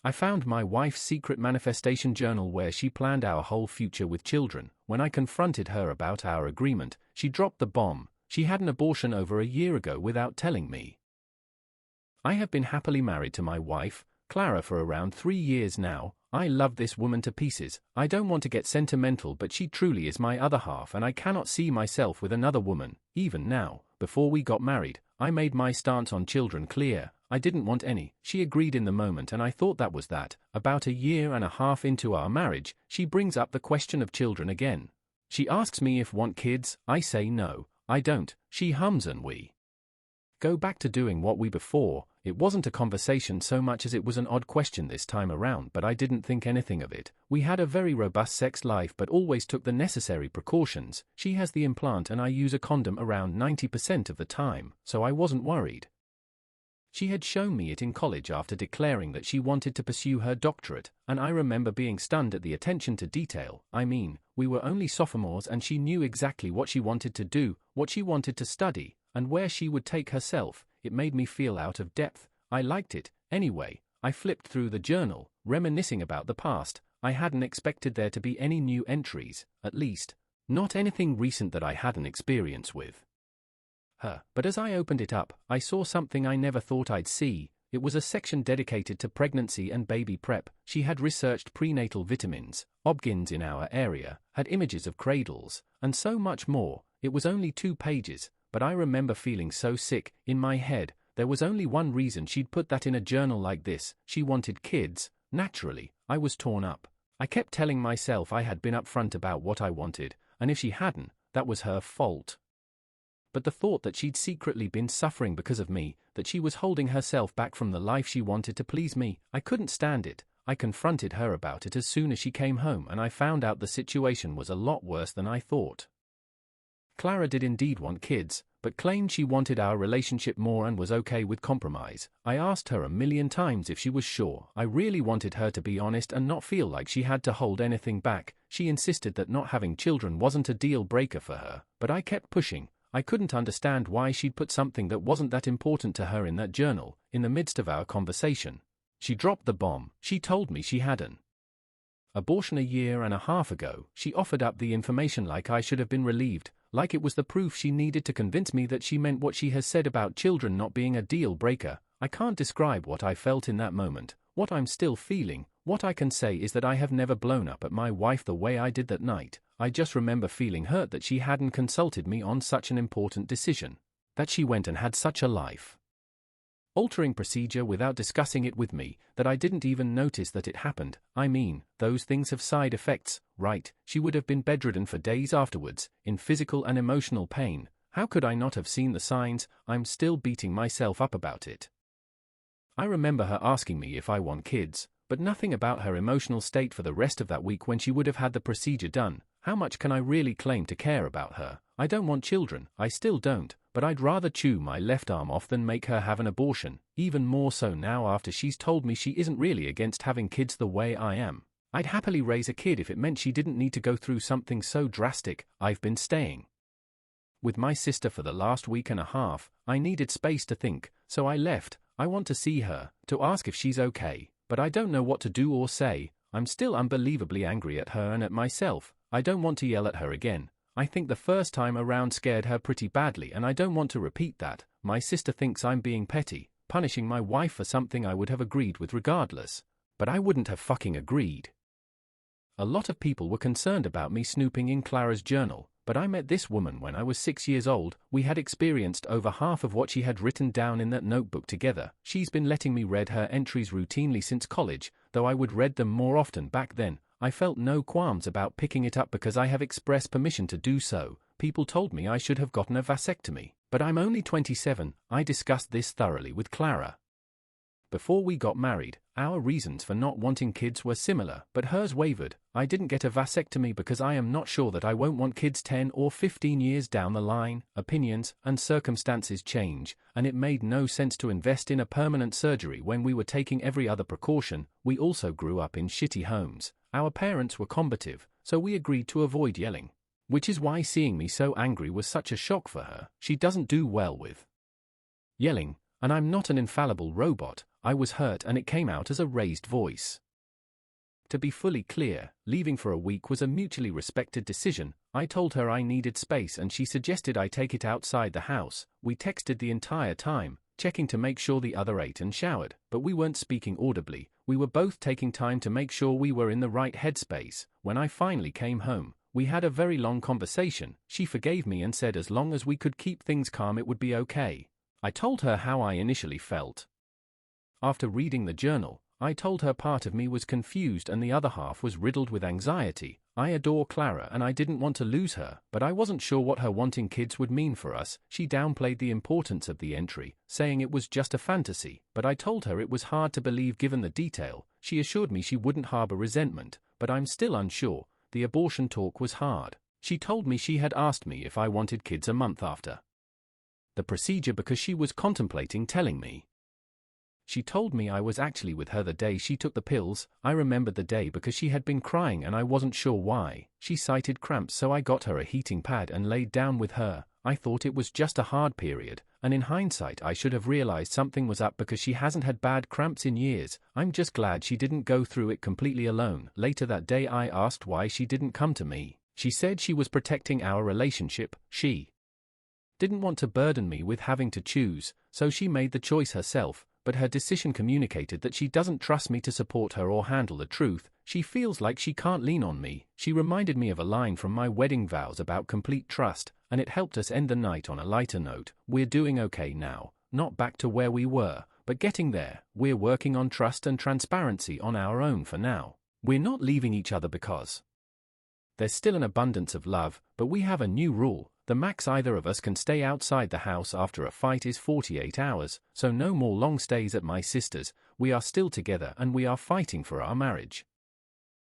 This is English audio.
I found my wife's secret manifestation journal where she planned our whole future with children. When I confronted her about our agreement, she dropped the bomb. She had an abortion over a year ago without telling me. I have been happily married to my wife, Clara, for around 3 years now. I love this woman to pieces. I don't want to get sentimental, but she truly is my other half, and I cannot see myself with another woman, even now. Before we got married, I made my stance on children clear. I didn't want any. She agreed in the moment, and I thought that was that. About a year and a half into our marriage, she brings up the question of children again. She asks me if I want kids. I say no, I don't. She hums and we go back to doing what we before. It wasn't a conversation so much as it was an odd question this time around, but I didn't think anything of it. We had a very robust sex life but always took the necessary precautions. She has the implant and I use a condom around 90% of the time, so I wasn't worried. She had shown me it in college after declaring that she wanted to pursue her doctorate, and I remember being stunned at the attention to detail. I mean, we were only sophomores and she knew exactly what she wanted to do, what she wanted to study, and where she would take herself. It made me feel out of depth. I liked it. Anyway, I flipped through the journal, reminiscing about the past. I hadn't expected there to be any new entries, at least, not anything recent that I hadn't experience with her. But as I opened it up, I saw something I never thought I'd see. It was a section dedicated to pregnancy and baby prep. She had researched prenatal vitamins, obgyn's in our area, had images of cradles, and so much more. It was only 2 pages, but I remember feeling so sick. In my head, there was only one reason she'd put that in a journal like this. She wanted kids. Naturally, I was torn up. I kept telling myself I had been upfront about what I wanted, and if she hadn't, that was her fault. But the thought that she'd secretly been suffering because of me, that she was holding herself back from the life she wanted to please me, I couldn't stand it. I confronted her about it as soon as she came home, and I found out the situation was a lot worse than I thought. Clara did indeed want kids, but claimed she wanted our relationship more and was okay with compromise. I asked her a million times if she was sure. I really wanted her to be honest and not feel like she had to hold anything back. She insisted that not having children wasn't a deal breaker for her, but I kept pushing. I couldn't understand why she'd put something that wasn't that important to her in that journal. In the midst of our conversation, she dropped the bomb. She told me she had an abortion a year and a half ago. She offered up the information like I should have been relieved, like it was the proof she needed to convince me that she meant what she has said about children not being a deal breaker. I can't describe what I felt in that moment, what I'm still feeling. What I can say is that I have never blown up at my wife the way I did that night. I just remember feeling hurt that she hadn't consulted me on such an important decision, that she went and had such a life-altering procedure without discussing it with me, that I didn't even notice that it happened. I mean, those things have side effects, right? She would have been bedridden for days afterwards, in physical and emotional pain. How could I not have seen the signs? I'm still beating myself up about it. I remember her asking me if I want kids, but nothing about her emotional state for the rest of that week when she would have had the procedure done. How much can I really claim to care about her? I don't want children, I still don't, but I'd rather chew my left arm off than make her have an abortion, even more so now after she's told me she isn't really against having kids the way I am. I'd happily raise a kid if it meant she didn't need to go through something so drastic. I've been staying with my sister for the last week and a half. I needed space to think, so I left. I want to see her, to ask if she's okay, but I don't know what to do or say. I'm still unbelievably angry at her and at myself. I don't want to yell at her again. I think the first time around scared her pretty badly and I don't want to repeat that. My sister thinks I'm being petty, punishing my wife for something I would have agreed with regardless. But I wouldn't have fucking agreed. A lot of people were concerned about me snooping in Clara's journal, but I met this woman when I was 6 years old. We had experienced over half of what she had written down in that notebook together. She's been letting me read her entries routinely since college, though I would read them more often back then. I felt no qualms about picking it up because I have expressed permission to do so. People told me I should have gotten a vasectomy, but I'm only 27. I discussed this thoroughly with Clara before we got married. Our reasons for not wanting kids were similar, but hers wavered. I didn't get a vasectomy because I am not sure that I won't want kids 10 or 15 years down the line. Opinions and circumstances change, and it made no sense to invest in a permanent surgery when we were taking every other precaution. We also grew up in shitty homes. Our parents were combative, so we agreed to avoid yelling. Which is why seeing me so angry was such a shock for her. She doesn't do well with yelling, and I'm not an infallible robot. I was hurt and it came out as a raised voice. To be fully clear, leaving for a week was a mutually respected decision. I told her I needed space and she suggested I take it outside the house. We texted the entire time, checking to make sure the other ate and showered, but we weren't speaking audibly. We were both taking time to make sure we were in the right headspace. When I finally came home, we had a very long conversation. She forgave me and said as long as we could keep things calm it would be okay. I told her how I initially felt. After reading the journal, I told her part of me was confused and the other half was riddled with anxiety. I adore Clara and I didn't want to lose her, but I wasn't sure what her wanting kids would mean for us. She downplayed the importance of the entry, saying it was just a fantasy, but I told her it was hard to believe given the detail. She assured me she wouldn't harbor resentment, but I'm still unsure. The abortion talk was hard. She told me she had asked me if I wanted kids a month after the procedure because she was contemplating telling me. She told me I was actually with her the day she took the pills. I remembered the day because she had been crying and I wasn't sure why. She cited cramps, so I got her a heating pad and laid down with her. I thought it was just a hard period, and in hindsight I should have realized something was up because she hasn't had bad cramps in years. I'm just glad she didn't go through it completely alone. Later that day I asked why she didn't come to me. She said she was protecting our relationship. She didn't want to burden me with having to choose, so she made the choice herself. But her decision communicated that she doesn't trust me to support her or handle the truth. She feels like she can't lean on me. She reminded me of a line from my wedding vows about complete trust, and it helped us end the night on a lighter note. We're doing okay now, not back to where we were, but getting there. We're working on trust and transparency on our own for now. We're not leaving each other because there's still an abundance of love, but we have a new rule. The max either of us can stay outside the house after a fight is 48 hours, so no more long stays at my sister's. We are still together and we are fighting for our marriage.